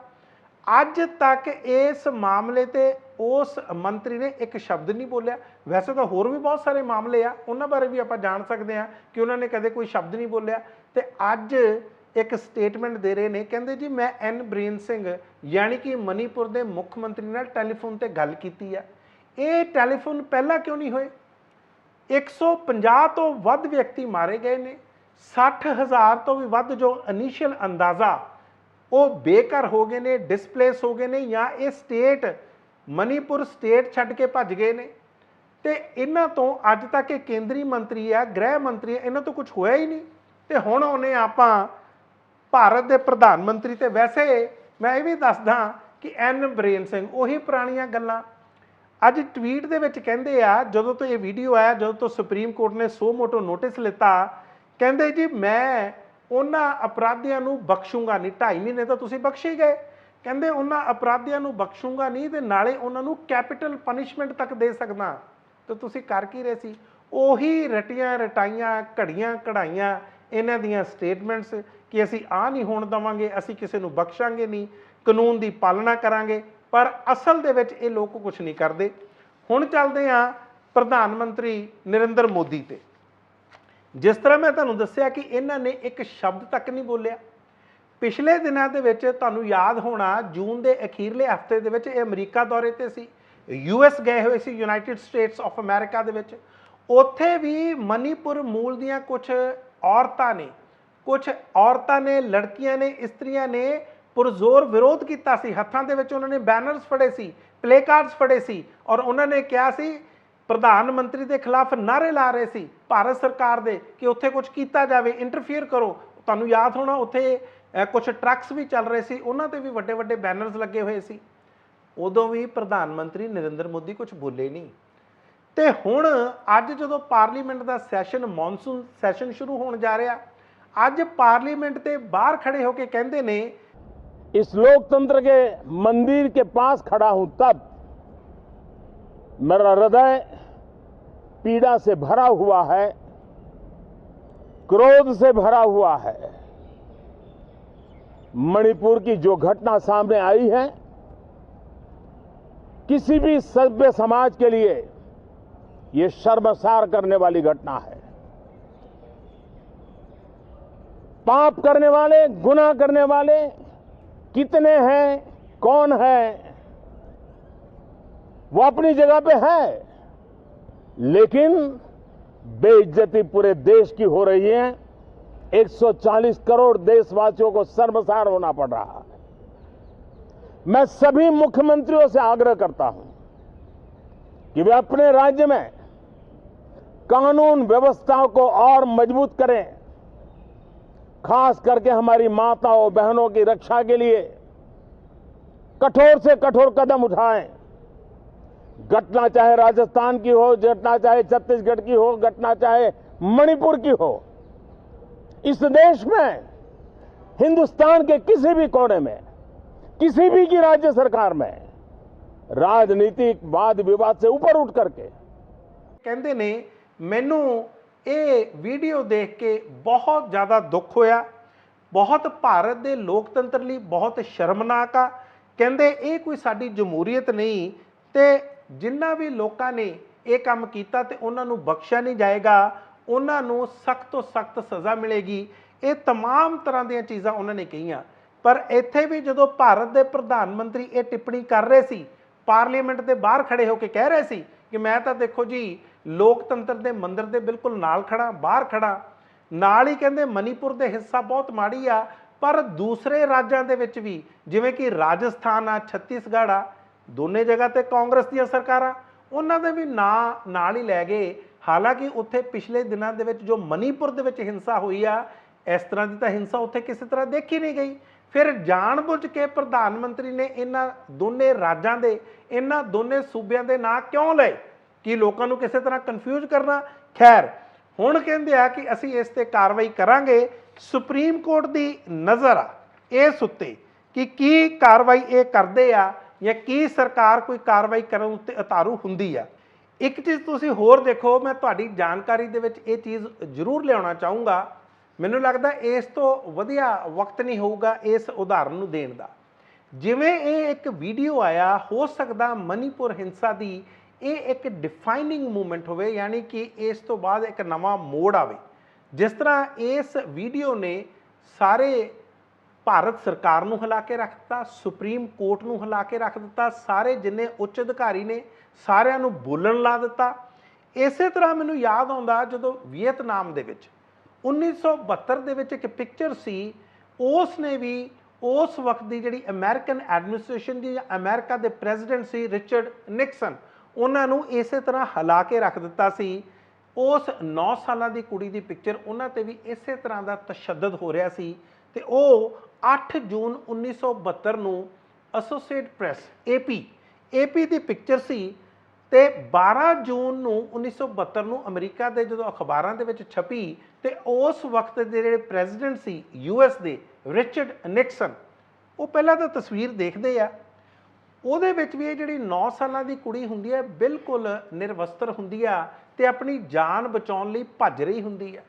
ਅੱਜ ਤੱਕ ਇਸ ਮਾਮਲੇ ਤੇ ਉਸ ਮੰਤਰੀ ਨੇ ਇੱਕ ਸ਼ਬਦ ਨਹੀਂ ਬੋਲਿਆ। ਵੈਸੇ ਤਾਂ ਹੋਰ ਵੀ ਬਹੁਤ ਸਾਰੇ ਮਾਮਲੇ ਆ, ਉਹਨਾਂ ਬਾਰੇ ਵੀ ਆਪਾਂ ਜਾਣ ਸਕਦੇ ਹਾਂ ਕਿ ਉਹਨਾਂ ਨੇ ਕਦੇ ਕੋਈ ਸ਼ਬਦ ਨਹੀਂ ਬੋਲਿਆ। ਤੇ ਅੱਜ ਇੱਕ ਸਟੇਟਮੈਂਟ ਦੇ ਰਹੇ ਨੇ, ਕਹਿੰਦੇ ਜੀ ਮੈਂ ਐਨ ਬ੍ਰੇਨ ਸਿੰਘ ਯਾਨੀ ਕਿ ਮਨੀਪੁਰ ਦੇ ਮੁੱਖ ਮੰਤਰੀ ਨਾਲ ਟੈਲੀਫੋਨ ਤੇ ਗੱਲ ਕੀਤੀ ਆ। ਇਹ ਟੈਲੀਫੋਨ ਪਹਿਲਾਂ ਕਿਉਂ ਨਹੀਂ ਹੋਏ? 150 ਤੋਂ ਵੱਧ ਵਿਅਕਤੀ ਮਾਰੇ ਗਏ ਨੇ, 60,000 ਤੋਂ ਵੀ ਵੱਧ ਜੋ ਇਨੀਸ਼ੀਅਲ ਅੰਦਾਜ਼ਾ ਉਹ ਬੇਘਰ ਹੋ ਗਏ ਨੇ, ਡਿਸਪਲੇਸ ਹੋ ਗਏ ਨੇ, ਜਾਂ ਇਹ ਸਟੇਟ ਮਨੀਪੁਰ ਸਟੇਟ ਛੱਡ ਕੇ ਭੱਜ ਗਏ ਨੇ। ਤੇ ਇਹਨਾਂ ਤੋਂ ਅੱਜ ਤੱਕ ਇਹ ਕੇਂਦਰੀ ਮੰਤਰੀ ਆ, ਗ੍ਰਹਿ ਮੰਤਰੀ ਆ, ਇਹਨਾਂ ਤੋਂ ਕੁਝ ਹੋਇਆ ਹੀ ਨਹੀਂ। ਤੇ ਹੁਣ ਉਹਨੇ ਆਪਾਂ ਭਾਰਤ ਦੇ ਪ੍ਰਧਾਨ ਮੰਤਰੀ ਤੇ ਵੈਸੇ ਮੈਂ ਇਹ ਵੀ ਦੱਸਦਾ ਕਿ ਐਨ ਬ੍ਰੇਨ ਸਿੰਘ ਉਹੀ ਪੁਰਾਣੀਆਂ ਗੱਲਾਂ ਅੱਜ ਟਵੀਟ ਦੇ ਵਿੱਚ ਕਹਿੰਦੇ ਆ, ਜਦੋਂ ਤੋਂ ਇਹ ਵੀਡੀਓ ਆਇਆ, ਜਦੋਂ ਤੋਂ ਸੁਪਰੀਮ ਕੋਰਟ ਨੇ ਸੋ ਮੋਟੋ ਨੋਟਿਸ ਲਿੱਤਾ, ਕਹਿੰਦੇ ਜੀ ਮੈਂ ਉਹਨਾਂ ਅਪਰਾਧੀਆਂ ਨੂੰ ਬਖਸ਼ੂੰਗਾ ਨਹੀਂ। 2.5 ਮਹੀਨੇ ਤਾਂ ਤੁਸੀਂ ਬਖਸ਼ੇ ਗਏ, ਕਹਿੰਦੇ ਉਹਨਾਂ ਅਪਰਾਧੀਆਂ ਨੂੰ ਬਖਸ਼ੂੰਗਾ ਨਹੀਂ ਤੇ ਨਾਲੇ ਉਹਨਾਂ ਨੂੰ ਕੈਪੀਟਲ ਪਨਿਸ਼ਮੈਂਟ ਤੱਕ ਦੇ ਸਕਦਾ। ਤੇ ਤੁਸੀਂ ਕਰ ਕੀ ਰਹੇ ਸੀ? ਉਹੀ ਰਟੀਆਂ ਰਟਾਈਆਂ ਘੜੀਆਂ ਕਢਾਈਆਂ ਇਹਨਾਂ ਦੀਆਂ ਸਟੇਟਮੈਂਟਸ ਕਿ ਅਸੀਂ ਆਹ ਨਹੀਂ ਹੋਣ ਦੇਵਾਂਗੇ, ਅਸੀਂ ਕਿਸੇ ਨੂੰ ਬਖਸ਼ਾਂਗੇ ਨਹੀਂ, ਕਾਨੂੰਨ ਦੀ ਪਾਲਣਾ ਕਰਾਂਗੇ, ਪਰ ਅਸਲ ਦੇ ਵਿੱਚ ਇਹ ਲੋਕ ਕੁਝ ਨਹੀਂ ਕਰਦੇ। ਹੁਣ ਚੱਲਦੇ ਹਾਂ ਪ੍ਰਧਾਨ ਮੰਤਰੀ ਨਰਿੰਦਰ ਮੋਦੀ ਤੇ। ਜਿਸ ਤਰ੍ਹਾਂ ਮੈਂ ਤੁਹਾਨੂੰ ਦੱਸਿਆ ਕਿ ਇਹਨਾਂ ਨੇ ਇੱਕ ਸ਼ਬਦ ਤੱਕ ਨਹੀਂ ਬੋਲਿਆ। ਪਿਛਲੇ ਦਿਨਾਂ ਦੇ ਵਿੱਚ ਤੁਹਾਨੂੰ ਯਾਦ ਹੋਣਾ ਜੂਨ ਦੇ ਅਖੀਰਲੇ ਹਫਤੇ ਦੇ ਵਿੱਚ ਇਹ ਅਮਰੀਕਾ ਦੌਰੇ ਤੇ ਸੀ, US ਗਏ ਹੋਏ ਸੀ, ਯੂਨਾਈਟਿਡ ਸਟੇਟਸ ਆਫ ਅਮਰੀਕਾ ਦੇ ਵਿੱਚ। ਉੱਥੇ ਵੀ ਮਨੀਪੁਰ ਮੂਲ ਦੀਆਂ ਕੁਝ ਔਰਤਾਂ ਨੇ, ਲੜਕੀਆਂ ਨੇ, ਇਸਤਰੀਆਂ ਨੇ ਪੁਰਜ਼ੋਰ ਵਿਰੋਧ ਕੀਤਾ ਸੀ। ਹੱਥਾਂ ਦੇ ਵਿੱਚ ਉਹਨਾਂ ਨੇ ਬੈਨਰਸ ਫੜੇ ਸੀ, ਪਲੇ ਕਾਰਡਸ ਫੜੇ ਸੀ, ਔਰ ਉਹਨਾਂ ਨੇ ਕਿਹਾ ਸੀ ਪ੍ਰਧਾਨ ਮੰਤਰੀ ਦੇ ਖਿਲਾਫ ਨਾਅਰੇ ਲਾ ਰਹੇ ਸੀ ਭਾਰਤ ਸਰਕਾਰ ਦੇ ਕਿ ਉੱਥੇ ਕੁਝ ਕੀਤਾ ਜਾਵੇ, ਇੰਟਰਫੀਅਰ ਕਰੋ। ਤੁਹਾਨੂੰ ਯਾਦ ਹੋਣਾ ਉੱਥੇ ਕੁਝ ਟਰੱਕਸ ਵੀ ਚੱਲ ਰਹੇ ਸੀ, ਉਹਨਾਂ ਤੇ ਵੀ ਵੱਡੇ ਵੱਡੇ ਬੈਨਰਸ ਲੱਗੇ ਹੋਏ ਸੀ। ਉਦੋਂ ਵੀ ਪ੍ਰਧਾਨ ਮੰਤਰੀ ਨਰਿੰਦਰ ਮੋਦੀ ਕੁਝ ਬੋਲੇ ਨਹੀਂ। ਤੇ ਹੁਣ ਅੱਜ ਜਦੋਂ ਪਾਰਲੀਮੈਂਟ ਦਾ ਸੈਸ਼ਨ, ਮੌਨਸੂਨ ਸੈਸ਼ਨ ਸ਼ੁਰੂ ਹੋਣ ਜਾ ਰਿਹਾ, ਅੱਜ ਪਾਰਲੀਮੈਂਟ ਤੇ ਬਾਹਰ ਖੜੇ ਹੋ ਕੇ ਕਹਿੰਦੇ ਨੇ
इस लोकतंत्र के मंदिर के पास खड़ा हूं तब मेरा हृदय पीड़ा से भरा हुआ है, क्रोध से भरा हुआ है। मणिपुर की जो घटना सामने आई है, किसी भी सभ्य समाज के लिए ये शर्मसार करने वाली घटना है। पाप करने वाले, गुनाह करने वाले कितने हैं, कौन है, वो अपनी जगह पे है, लेकिन बेइज्जती पूरे देश की हो रही है। 140 करोड़ देशवासियों को शर्मसार होना पड़ रहा है। मैं सभी मुख्यमंत्रियों से आग्रह करता हूं कि वे अपने राज्य में कानून व्यवस्थाओं को और मजबूत करें, खास करके हमारी माताओं बहनों की रक्षा के लिए कठोर से कठोर कदम उठाएं। घटना चाहे राजस्थान की हो, घटना चाहे छत्तीसगढ़ की हो, घटना चाहे मणिपुर की हो, इस देश में, हिंदुस्तान के किसी भी कोने में किसी भी की राज्य सरकार में राजनीतिक वाद विवाद से ऊपर उठ करके
ਕਹਿੰਦੇ ਨੇ ਮੈਨੂੰ ਇਹ ਵੀਡੀਓ ਦੇਖ ਕੇ ਬਹੁਤ ਜ਼ਿਆਦਾ ਦੁੱਖ ਹੋਇਆ, ਬਹੁਤ ਭਾਰਤ ਦੇ ਲੋਕਤੰਤਰ ਲਈ ਬਹੁਤ ਸ਼ਰਮਨਾਕ ਆ। ਕਹਿੰਦੇ ਇਹ ਕੋਈ ਸਾਡੀ ਜਮਹੂਰੀਅਤ ਨਹੀਂ ਤੇ ਜਿਨ੍ਹਾਂ ਵੀ ਲੋਕਾਂ ਨੇ ਇਹ ਕੰਮ ਕੀਤਾ ਤੇ ਉਹਨਾਂ ਨੂੰ ਬਖਸ਼ਿਆ ਨਹੀਂ ਜਾਏਗਾ, ਉਹਨਾਂ ਨੂੰ ਸਖਤ ਤੋਂ ਸਖਤ ਸਜ਼ਾ ਮਿਲੇਗੀ। ਇਹ तमाम ਤਰ੍ਹਾਂ ਦੀਆਂ ਚੀਜ਼ਾਂ ਉਹਨਾਂ ਨੇ ਕਹੀਆਂ। ਪਰ ਇੱਥੇ ਵੀ ਜਦੋਂ ਭਾਰਤ ਦੇ ਪ੍ਰਧਾਨ ਮੰਤਰੀ ਇਹ ਟਿੱਪਣੀ ਕਰ ਰਹੇ ਸੀ, ਪਾਰਲੀਮੈਂਟ ਦੇ ਬਾਹਰ ਖੜੇ ਹੋ ਕੇ ਕਹਿ ਰਹੇ ਸੀ ਕਿ ਮੈਂ ਤਾਂ ਦੇਖੋ ਜੀ ਲੋਕਤੰਤਰ ਦੇ ਮੰਦਰ ਦੇ ਬਿਲਕੁਲ ਨਾਲ ਖੜਾ, ਬਾਹਰ ਖੜਾ। ਨਾਲ ਹੀ ਕਹਿੰਦੇ ਮਨੀਪੁਰ ਦੇ ਹਿੱਸਾ ਬਹੁਤ ਮਾੜੀ ਆ, ਪਰ ਦੂਸਰੇ ਰਾਜਾਂ ਦੇ ਵਿੱਚ ਵੀ ਜਿਵੇਂ ਕਿ ਰਾਜਸਥਾਨ ਆ, ਛੱਤੀਸਗੜ੍ਹ ਆ, ਦੋਨੇ ਜਗ੍ਹਾ ਤੇ ਕਾਂਗਰਸ ਦੀਆਂ ਸਰਕਾਰਾਂ, ਉਹਨਾਂ ਦੇ ਵੀ ਨਾਂ ਨਾਲ ਹੀ ਲੈ ਗਏ। ਹਾਲਾਂਕਿ ਉੱਥੇ ਪਿਛਲੇ ਦਿਨਾਂ ਦੇ ਵਿੱਚ ਜੋ ਮਨੀਪੁਰ ਦੇ ਵਿੱਚ ਹਿੰਸਾ ਹੋਈ ਆ, ਇਸ ਤਰ੍ਹਾਂ ਦੀ ਤਾਂ ਹਿੰਸਾ ਉੱਥੇ ਕਿਸੇ ਤਰ੍ਹਾਂ ਦੇਖੀ ਨਹੀਂ ਗਈ। ਫਿਰ ਜਾਣਬੁੱਝ ਕੇ ਪ੍ਰਧਾਨ ਮੰਤਰੀ ਨੇ ਇਹਨਾਂ ਦੋਨੇ ਰਾਜਾਂ ਦੇ, ਇਹਨਾਂ ਦੋਨੇ ਸੂਬਿਆਂ ਦੇ ਨਾਂ ਕਿਉਂ ਲਏ ਕਿ ਲੋਕਾਂ ਨੂੰ ਕਿਸੇ ਤਰ੍ਹਾਂ ਕਨਫਿਊਜ਼ ਕਰਨਾ। ਖੈਰ ਹੁਣ ਕਹਿੰਦੇ ਆ ਕਿ ਅਸੀਂ ਇਸ ਤੇ ਕਾਰਵਾਈ ਕਰਾਂਗੇ। ਸੁਪਰੀਮ ਕੋਰਟ ਦੀ ਨਜ਼ਰ ਆ ਇਸ ਉੱਤੇ ਕਿ ਕੀ ਕਾਰਵਾਈ ਇਹ ਕਰਦੇ ਆ ਜਾਂ ਕੀ ਸਰਕਾਰ ਕੋਈ ਕਾਰਵਾਈ ਕਰਨ ਉੱਤੇ ਉਤਾਰੂ ਹੁੰਦੀ ਆ। ਇੱਕ ਚੀਜ਼ ਤੁਸੀਂ ਹੋਰ ਦੇਖੋ, ਮੈਂ ਤੁਹਾਡੀ ਜਾਣਕਾਰੀ ਦੇ ਵਿੱਚ ਇਹ ਚੀਜ਼ ਜ਼ਰੂਰ ਲਿਆਉਣਾ ਚਾਹੂੰਗਾ। ਮੈਨੂੰ ਲੱਗਦਾ ਇਸ ਤੋਂ ਵਧੀਆ ਵਕਤ ਨਹੀਂ ਹੋਊਗਾ ਇਸ ਉਦਾਹਰਨ ਨੂੰ ਦੇਣ ਦਾ। ਜਿਵੇਂ ਇਹ ਇੱਕ ਵੀਡੀਓ ਆਇਆ, ਹੋ ਸਕਦਾ ਮਨੀਪੁਰ ਹਿੰਸਾ ਦੀ ਇਹ ਇੱਕ ਡਿਫਾਈਨਿੰਗ ਮੂਵਮੈਂਟ ਹੋਵੇ, ਯਾਨੀ ਕਿ ਇਸ ਤੋਂ ਬਾਅਦ ਇੱਕ ਨਵਾਂ ਮੋੜ ਆਵੇ। ਜਿਸ ਤਰ੍ਹਾਂ ਇਸ ਵੀਡੀਓ ਨੇ ਸਾਰੇ ਭਾਰਤ ਸਰਕਾਰ ਨੂੰ ਹਿਲਾ ਕੇ ਰੱਖ ਦਿੱਤਾ, ਸੁਪਰੀਮ ਕੋਰਟ ਨੂੰ ਹਿਲਾ ਕੇ ਰੱਖ ਦਿੱਤਾ, ਸਾਰੇ ਜਿੰਨੇ ਉੱਚ ਅਧਿਕਾਰੀ ਨੇ ਸਾਰਿਆਂ ਨੂੰ ਬੋਲਣ ਲਾ ਦਿੱਤਾ। ਇਸੇ ਤਰ੍ਹਾਂ ਮੈਨੂੰ ਯਾਦ ਆਉਂਦਾ ਜਦੋਂ ਵੀਅਤਨਾਮ ਦੇ ਵਿੱਚ 1972 ਦੇ ਵਿੱਚ ਇੱਕ ਪਿਕਚਰ ਸੀ, ਉਸ ਨੇ ਵੀ ਉਸ ਵਕਤ ਦੀ ਜਿਹੜੀ ਅਮਰੀਕਨ ਐਡਮਿਨਿਸਟ੍ਰੇਸ਼ਨ ਦੀ, ਅਮਰੀਕਾ ਦੇ ਪ੍ਰੈਜ਼ੀਡੈਂਟ ਸੀ ਰਿਚਰਡ ਨਿਕਸਨ, ਉਹਨਾਂ ਨੂੰ ਇਸੇ ਤਰ੍ਹਾਂ ਹਿਲਾ ਕੇ ਰੱਖ ਦਿੱਤਾ ਸੀ। ਉਸ 9 ਸਾਲਾਂ ਦੀ ਕੁੜੀ ਦੀ ਪਿਕਚਰ, ਉਹਨਾਂ ਤੇ ਵੀ ਇਸੇ ਤਰ੍ਹਾਂ ਦਾ ਤਸ਼ੱਦਦ ਹੋ ਰਿਹਾ ਸੀ ਤੇ ਉਹ 8 ਜੂਨ 1972 ਨੂੰ ਐਸੋਸੀਏਟ ਪ੍ਰੈਸ ਏਪੀ ਦੀ ਪਿਕਚਰ ਸੀ ਤੇ 12 ਜੂਨ ਨੂੰ 1972 ਨੂੰ ਅਮਰੀਕਾ ਦੇ ਜਦੋਂ ਅਖਬਾਰਾਂ ਦੇ ਵਿੱਚ ਛਪੀ ਤੇ ਉਸ ਵਕਤ ਦੇ ਜਿਹੜੇ ਪ੍ਰੈਜ਼ੀਡੈਂਟ ਸੀ ਯੂਐਸ ਦੇ ਰਿਚਰਡ ਨਿਕਸਨ, ਉਹ ਪਹਿਲਾਂ ਤਾਂ ਤਸਵੀਰ ਦੇਖਦੇ ਆ, ਉਹਦੇ ਵਿੱਚ ਵੀ ਇਹ ਜਿਹੜੀ 9 ਸਾਲਾਂ ਦੀ ਕੁੜੀ ਹੁੰਦੀ ਹੈ ਬਿਲਕੁਲ ਨਿਰਵਸਤਰ ਹੁੰਦੀ ਆ ਤੇ ਆਪਣੀ ਜਾਨ ਬਚਾਉਣ ਲਈ ਭੱਜ ਰਹੀ ਹੁੰਦੀ ਆ।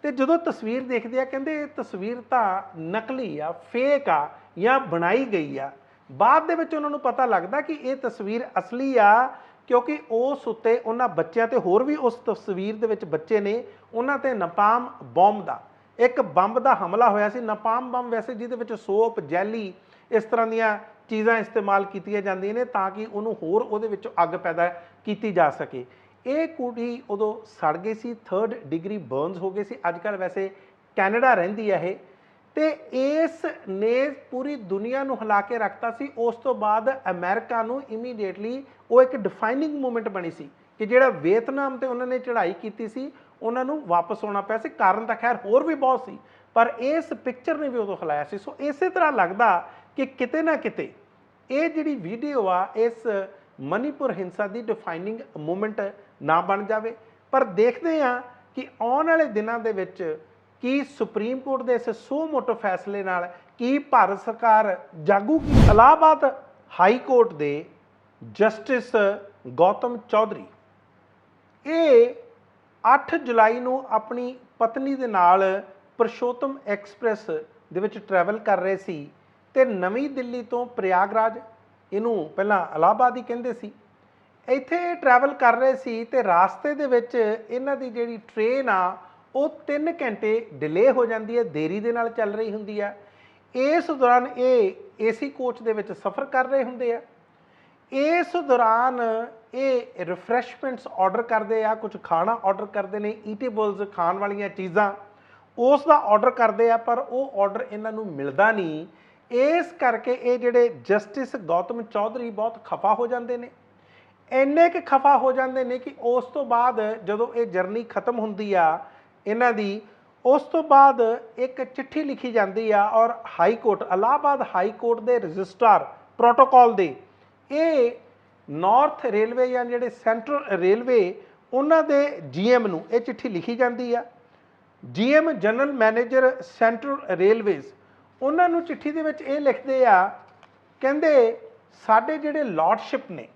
ਤੇ ਜਦੋਂ ਤਸਵੀਰ ਦੇਖਦੇ ਆ ਕਹਿੰਦੇ ਇਹ ਤਸਵੀਰ ਤਾਂ ਨਕਲੀ ਆ, ਫੇਕ ਆ ਜਾਂ ਬਣਾਈ ਗਈ ਆ। ਬਾਅਦ ਦੇ ਵਿੱਚ ਉਹਨਾਂ ਨੂੰ ਪਤਾ ਲੱਗਦਾ ਕਿ ਇਹ ਤਸਵੀਰ ਅਸਲੀ ਆ, ਕਿਉਂਕਿ ਉਸ ਉੱਤੇ ਉਹਨਾਂ ਬੱਚਿਆਂ ਤੇ ਹੋਰ ਵੀ ਉਸ ਤਸਵੀਰ ਦੇ ਵਿੱਚ ਬੱਚੇ ਨੇ, ਉਹਨਾਂ ਤੇ ਨਪਾਮ ਬੰਬ ਦਾ ਇੱਕ ਬੰਬ ਦਾ ਹਮਲਾ ਹੋਇਆ ਸੀ। ਨਪਾਮ ਬੰਬ ਵੈਸੇ ਜਿਹਦੇ ਵਿੱਚ ਸੋਪ, ਜੈਲੀ, ਇਸ ਤਰ੍ਹਾਂ ਦੀਆਂ ਚੀਜ਼ਾਂ ਇਸਤੇਮਾਲ ਕੀਤੀਆਂ ਜਾਂਦੀਆਂ ਨੇ ਤਾਂ ਕਿ ਉਹਨੂੰ ਹੋਰ ਉਹਦੇ ਵਿੱਚੋਂ ਅੱਗ ਪੈਦਾ ਕੀਤੀ ਜਾ ਸਕੇ। ਇਹ ਕੁੜੀ ਉਦੋਂ ਸੜ ਗਈ ਸੀ, 3rd ਡਿਗਰੀ ਬਰਨਸ ਹੋ ਗਏ ਸੀ। ਅੱਜ ਕੱਲ੍ਹ ਵੈਸੇ ਕੈਨੇਡਾ ਰਹਿੰਦੀ ਹੈ ਇਹ, ਤੇ ਇਸ ਨੇ ਪੂਰੀ ਦੁਨੀਆ ਨੂੰ ਹਿਲਾ ਕੇ ਰੱਖਤਾ ਸੀ। ਉਸ ਤੋਂ ਬਾਅਦ ਅਮਰੀਕਾ ਨੂੰ ਇਮੀਡੀਏਟਲੀ ਉਹ ਇੱਕ ਡਿਫਾਈਨਿੰਗ ਮੂਵਮੈਂਟ ਬਣੀ ਸੀ ਕਿ ਜਿਹੜਾ ਵੀਅਤਨਾਮ ਤੇ ਉਹਨਾਂ ਨੇ ਚੜ੍ਹਾਈ ਕੀਤੀ ਸੀ ਉਹਨਾਂ ਨੂੰ ਵਾਪਸ ਆਉਣਾ ਪਿਆ ਸੀ। ਕਾਰਨ ਤਾਂ ਖੈਰ ਹੋਰ ਵੀ ਬਹੁਤ ਸੀ, ਪਰ ਇਸ ਪਿਕਚਰ ਨੇ ਵੀ ਉਦੋਂ ਹਿਲਾਇਆ ਸੀ। ਸੋ ਇਸੇ ਤਰ੍ਹਾਂ ਲੱਗਦਾ ਕਿ ਕਿਤੇ ਨਾ ਕਿਤੇ ਇਹ ਜਿਹੜੀ ਵੀਡੀਓ ਆ ਇਸ ਮਨੀਪੁਰ ਹਿੰਸਾ ਦੀ ਡਿਫਾਈਨਿੰਗ ਮੂਵਮੈਂਟ ਨਾ ਬਣ ਜਾਵੇ। ਪਰ ਦੇਖਦੇ ਹਾਂ ਕਿ ਆਉਣ ਵਾਲੇ ਦਿਨਾਂ ਦੇ ਵਿੱਚ ਕੀ ਸੁਪਰੀਮ ਕੋਰਟ ਦੇ ਇਸ ਸੋ ਮੋਟੋ ਫੈਸਲੇ ਨਾਲ ਕੀ ਭਾਰਤ ਸਰਕਾਰ ਜਾਗੂਗੀ। ਇਲਾਹਾਬਾਦ ਹਾਈ ਕੋਰਟ ਦੇ ਜਸਟਿਸ ਗੌਤਮ ਚੌਧਰੀ ਇਹ 8 ਜੁਲਾਈ ਨੂੰ ਆਪਣੀ ਪਤਨੀ ਦੇ ਨਾਲ ਪੁਰਸ਼ੋਤਮ ਐਕਸਪ੍ਰੈਸ ਦੇ ਵਿੱਚ ਟਰੈਵਲ ਕਰ ਰਹੇ ਸੀ ਤੇ ਨਵੀਂ ਦਿੱਲੀ ਤੋਂ ਪ੍ਰਯਾਗਰਾਜ, ਇਹਨੂੰ ਪਹਿਲਾਂ ਇਲਾਹਾਬਾਦ ਹੀ ਕਹਿੰਦੇ ਸੀ, ਇੱਥੇ ਟਰੈਵਲ ਕਰ ਰਹੇ ਸੀ ਤੇ ਰਾਸਤੇ ਦੇ ਵਿੱਚ ਇਹਨਾਂ ਦੀ ਜਿਹੜੀ ਟ੍ਰੇਨ ਆ ਉਹ 3 ਘੰਟੇ ਡਿਲੇ ਹੋ ਜਾਂਦੀ ਹੈ, ਦੇਰੀ ਦੇ ਨਾਲ ਚੱਲ ਰਹੀ ਹੁੰਦੀ ਆ। ਇਸ ਦੌਰਾਨ ਇਹ ਏਸੀ ਕੋਚ ਦੇ ਵਿੱਚ ਸਫ਼ਰ ਕਰ ਰਹੇ ਹੁੰਦੇ ਆ। ਇਸ ਦੌਰਾਨ ਇਹ ਰਿਫਰੈਸ਼ਮੈਂਟਸ ਆਰਡਰ ਕਰਦੇ ਆ, ਕੁਝ ਖਾਣਾ ਆਰਡਰ ਕਰਦੇ ਨੇ, ਈਟੇਬਲਸ ਖਾਣ ਵਾਲੀਆਂ ਚੀਜ਼ਾਂ ਉਸ ਦਾ ਆਰਡਰ ਕਰਦੇ ਆ, ਪਰ ਉਹ ਆਰਡਰ ਇਹਨਾਂ ਨੂੰ ਮਿਲਦਾ ਨਹੀਂ। ਇਸ ਕਰਕੇ ਇਹ ਜਿਹੜੇ ਜਸਟਿਸ ਗੌਤਮ ਚੌਧਰੀ ਬਹੁਤ ਖਫਾ ਹੋ ਜਾਂਦੇ ਨੇ, ਇੰਨੇ ਕਿ ਖਫਾ ਹੋ ਜਾਂਦੇ ਨੇ ਕਿ ਉਸ ਤੋਂ ਬਾਅਦ ਜਦੋਂ ਇਹ ਜਰਨੀ ਖਤਮ ਹੁੰਦੀ ਆ ਇਹਨਾਂ ਦੀ, ਉਸ ਤੋਂ ਬਾਅਦ ਇੱਕ ਚਿੱਠੀ ਲਿਖੀ ਜਾਂਦੀ ਆ ਔਰ high court, Allahabad high court ਦੇ ਰਜਿਸਟਰਾਰ ਪ੍ਰੋਟੋਕਾਲ ਦੇ, ਇਹ ਨਾਰਥ ਰੇਲਵੇ ਜਾਂ ਜਿਹੜੇ ਸੈਂਟਰਲ ਰੇਲਵੇ ਉਹਨਾਂ ਦੇ GM ਨੂੰ ਇਹ ਚਿੱਠੀ ਲਿਖੀ ਜਾਂਦੀ ਆ। GM general manager central railways ਉਹਨਾਂ ਨੂੰ ਚਿੱਠੀ ਦੇ ਵਿੱਚ ਇਹ ਲਿਖਦੇ ਆ ਕਹਿੰਦੇ ਸਾਡੇ ਜਿਹੜੇ ਲॉर्डशिप ਨੇ,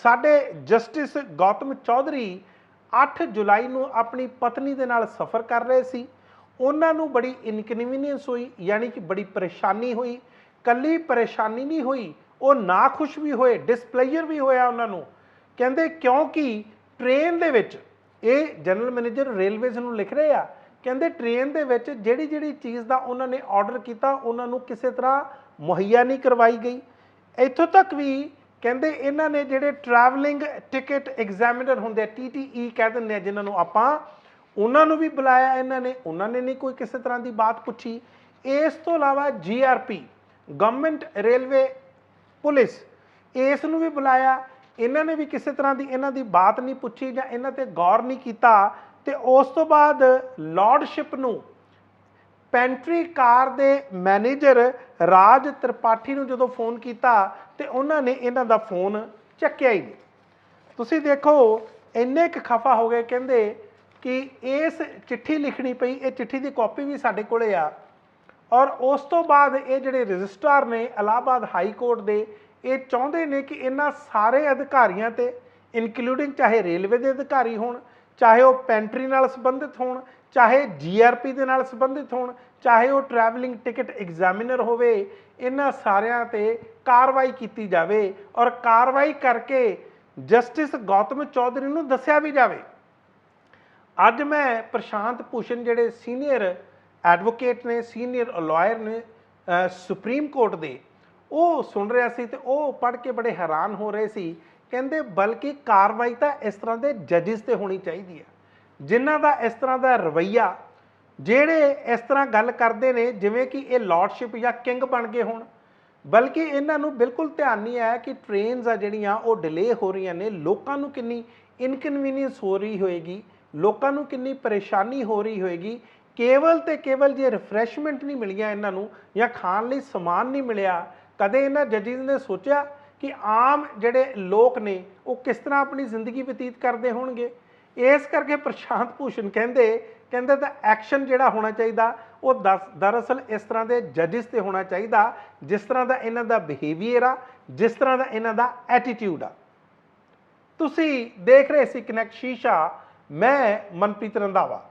ਸਾਡੇ ਜਸਟਿਸ ਗੌਤਮ ਚੌਧਰੀ 8 ਜੁਲਾਈ ਨੂੰ ਆਪਣੀ ਪਤਨੀ ਦੇ ਨਾਲ ਸਫ਼ਰ ਕਰ ਰਹੇ ਸੀ। ਉਹਨਾਂ ਨੂੰ ਬੜੀ ਇਨਕਨਵੀਨੀਅੰਸ ਹੋਈ, ਯਾਨੀ ਕਿ ਬੜੀ ਪਰੇਸ਼ਾਨੀ ਹੋਈ। ਕੱਲੀ ਪਰੇਸ਼ਾਨੀ ਨਹੀਂ ਹੋਈ, ਉਹ ਨਾਖੁਸ਼ ਵੀ ਹੋਏ, ਡਿਸਪਲੇਜ਼ਰ ਵੀ ਹੋਇਆ ਉਹਨਾਂ ਨੂੰ। ਕਹਿੰਦੇ ਕਿਉਂਕਿ ਟ੍ਰੇਨ ਦੇ ਵਿੱਚ, ਇਹ ਜਨਰਲ ਮੈਨੇਜਰ ਰੇਲਵੇਜ਼ ਨੂੰ ਲਿਖ ਰਹੇ ਆ, ਕਹਿੰਦੇ ਟ੍ਰੇਨ ਦੇ ਵਿੱਚ ਜਿਹੜੀ ਜਿਹੜੀ ਚੀਜ਼ ਦਾ ਉਹਨਾਂ ਨੇ ਆਰਡਰ ਕੀਤਾ ਉਹਨਾਂ ਨੂੰ ਕਿਸੇ ਤਰ੍ਹਾਂ ਮੁਹੱਈਆ ਨਹੀਂ ਕਰਵਾਈ ਗਈ। ਇੱਥੋਂ ਤੱਕ ਵੀ ਕਹਿੰਦੇ ਇਹਨਾਂ ਨੇ ਜਿਹੜੇ ਟਰੈਵਲਿੰਗ ਟਿਕਟ ਐਗਜ਼ਾਮੀਨਰ ਹੁੰਦੇ ਆ, TTE ਕਹਿ ਦਿੰਦੇ ਆ ਜਿਨ੍ਹਾਂ ਨੂੰ ਆਪਾਂ, ਉਹਨਾਂ ਨੂੰ ਵੀ ਬੁਲਾਇਆ ਇਹਨਾਂ ਨੇ, ਉਹਨਾਂ ਨੇ ਨਹੀਂ ਕੋਈ ਕਿਸੇ ਤਰ੍ਹਾਂ ਦੀ ਬਾਤ ਪੁੱਛੀ। ਇਸ ਤੋਂ ਇਲਾਵਾ GRP ਗਵਰਨਮੈਂਟ ਰੇਲਵੇ ਪੁਲਿਸ, ਇਸ ਨੂੰ ਵੀ ਬੁਲਾਇਆ, ਇਹਨਾਂ ਨੇ ਵੀ ਕਿਸੇ ਤਰ੍ਹਾਂ ਦੀ ਇਹਨਾਂ ਦੀ ਬਾਤ ਨਹੀਂ ਪੁੱਛੀ ਜਾਂ ਇਹਨਾਂ ਤੇ ਗੌਰ ਨਹੀਂ ਕੀਤਾ। ਤੇ ਉਸ ਤੋਂ ਬਾਅਦ ਲॉर्डशिप ਨੂੰ, ਪੈਂਟਰੀ ਕਾਰ ਦੇ ਮੈਨੇਜਰ ਰਾਜ ਤ੍ਰਿਪਾਠੀ ਨੂੰ ਜਦੋਂ ਫੋਨ ਕੀਤਾ ਤੇ ਉਹਨਾਂ ਨੇ ਇਹਨਾਂ ਦਾ ਫੋਨ ਚੱਕਿਆ ਹੀ ਨਹੀਂ। ਤੁਸੀਂ ਦੇਖੋ ਇੰਨੇ ਕੁ ਖਫਾ ਹੋ ਗਏ, ਕਹਿੰਦੇ ਕਿ ਇਸ ਚਿੱਠੀ ਲਿਖਣੀ ਪਈ। ਇਹ ਚਿੱਠੀ ਦੀ ਕਾਪੀ ਵੀ ਸਾਡੇ ਕੋਲੇ ਆ। ਔਰ ਉਸ ਤੋਂ ਬਾਅਦ ਇਹ ਜਿਹੜੇ ਰਜਿਸਟਰਾਰ ਨੇ ਇਲਾਹਾਬਾਦ ਹਾਈ ਕੋਰਟ ਦੇ, ਇਹ ਚਾਹੁੰਦੇ ਨੇ ਕਿ ਇਹਨਾਂ ਸਾਰੇ ਅਧਿਕਾਰੀਆਂ ਤੇ, ਇਨਕਲੂਡਿੰਗ ਚਾਹੇ ਰੇਲਵੇ ਦੇ ਅਧਿਕਾਰੀ ਹੋਣ, ਚਾਹੇ ਉਹ ਪੈਂਟਰੀ ਨਾਲ ਸੰਬੰਧਿਤ ਹੋਣ, ਚਾਹੇ GRP ਦੇ ਨਾਲ ਸੰਬੰਧਿਤ ਹੋਣ, ਚਾਹੇ ਉਹ ਟਰੈਵਲਿੰਗ ਟਿਕਟ ਐਗਜ਼ਾਮੀਨਰ ਹੋਵੇ, ਇਹਨਾਂ ਸਾਰਿਆਂ ਤੇ ਕਾਰਵਾਈ ਕੀਤੀ ਜਾਵੇ ਔਰ ਕਾਰਵਾਈ ਕਰਕੇ ਜਸਟਿਸ ਗੌਤਮ ਚੌਧਰੀ ਨੂੰ ਦੱਸਿਆ ਵੀ ਜਾਵੇ। ਅੱਜ ਮੈਂ ਪ੍ਰਸ਼ਾਂਤ ਭੂਸ਼ਣ ਜਿਹੜੇ ਸੀਨੀਅਰ ਐਡਵੋਕੇਟ ਨੇ, ਸੀਨੀਅਰ ਲਾਇਰ ਨੇ ਸੁਪਰੀਮ ਕੋਰਟ ਦੇ, ਉਹ ਸੁਣ ਰਿਹਾ ਸੀ ਤੇ ਉਹ ਪੜ੍ਹ ਕੇ ਬੜੇ ਹੈਰਾਨ ਹੋ ਰਹੇ ਸੀ। ਕਹਿੰਦੇ ਬਲਕਿ ਕਾਰਵਾਈ ਤਾਂ ਇਸ ਤਰ੍ਹਾਂ ਦੇ ਜੱਜਿਸ ਤੇ ਹੋਣੀ ਚਾਹੀਦੀ ਹੈ, ਜਿਨ੍ਹਾਂ ਦਾ ਇਸ ਤਰ੍ਹਾਂ ਦਾ ਰਵੱਈਆ, ਜਿਹੜੇ ਇਸ ਤਰ੍ਹਾਂ ਗੱਲ ਕਰਦੇ ਨੇ ਜਿਵੇਂ ਕਿ ਇਹ ਲॉर्डशिप ਜਾਂ ਕਿੰਗ ਬਣ ਗਏ ਹੋਣ। ਬਲਕਿ ਇਹਨਾਂ ਨੂੰ ਬਿਲਕੁਲ ਧਿਆਨ ਨਹੀਂ ਆਇਆ ਕਿ ਟ੍ਰੇਨਸ ਆ ਜਿਹੜੀਆਂ ਉਹ ਡਿਲੇ ਹੋ ਰਹੀਆਂ ਨੇ, ਲੋਕਾਂ ਨੂੰ ਕਿੰਨੀ ਇਨਕਨਵੀਨੀਅੰਸ ਹੋ ਰਹੀ ਹੋਏਗੀ, ਲੋਕਾਂ ਨੂੰ ਕਿੰਨੀ ਪਰੇਸ਼ਾਨੀ ਹੋ ਰਹੀ ਹੋਏਗੀ। ਕੇਵਲ ਤੇ ਕੇਵਲ ਜੇ ਰਿਫਰੈਸ਼ਮੈਂਟ ਨਹੀਂ ਮਿਲੀਆਂ ਇਹਨਾਂ ਨੂੰ ਜਾਂ ਖਾਣ ਲਈ ਸਮਾਨ ਨਹੀਂ ਮਿਲਿਆ, ਕਦੇ ਇਹਨਾਂ ਜੱਜਿਸ ਨੇ ਸੋਚਿਆ ਕਿ ਆਮ ਜਿਹੜੇ ਲੋਕ ਨੇ ਉਹ ਕਿਸ ਤਰ੍ਹਾਂ ਆਪਣੀ ਜ਼ਿੰਦਗੀ ਬਤੀਤ ਕਰਦੇ ਹੋਣਗੇ। ਇਸ ਕਰਕੇ ਪ੍ਰਸ਼ਾਂਤ ਭੂਸ਼ਣ ਕਹਿੰਦੇ ਤਾਂ ਐਕਸ਼ਨ ਜਿਹੜਾ ਹੋਣਾ ਚਾਹੀਦਾ ਉਹ ਦਰਅਸਲ ਇਸ ਤਰ੍ਹਾਂ ਦੇ ਜੱਜਿਸ ਤੇ ਹੋਣਾ ਚਾਹੀਦਾ, ਜਿਸ ਤਰ੍ਹਾਂ ਦਾ ਇਹਨਾਂ ਦਾ ਬਿਹੇਵੀਅਰ ਆ, ਜਿਸ ਤਰ੍ਹਾਂ ਦਾ ਇਹਨਾਂ ਦਾ ਐਟੀਟਿਊਡ ਆ। ਤੁਸੀਂ ਦੇਖ ਰਹੇ ਸੀ ਕਨੈਕਟ ਸ਼ੀਸ਼ਾ, ਮੈਂ ਮਨਪ੍ਰੀਤ ਰੰਧਾਵਾ।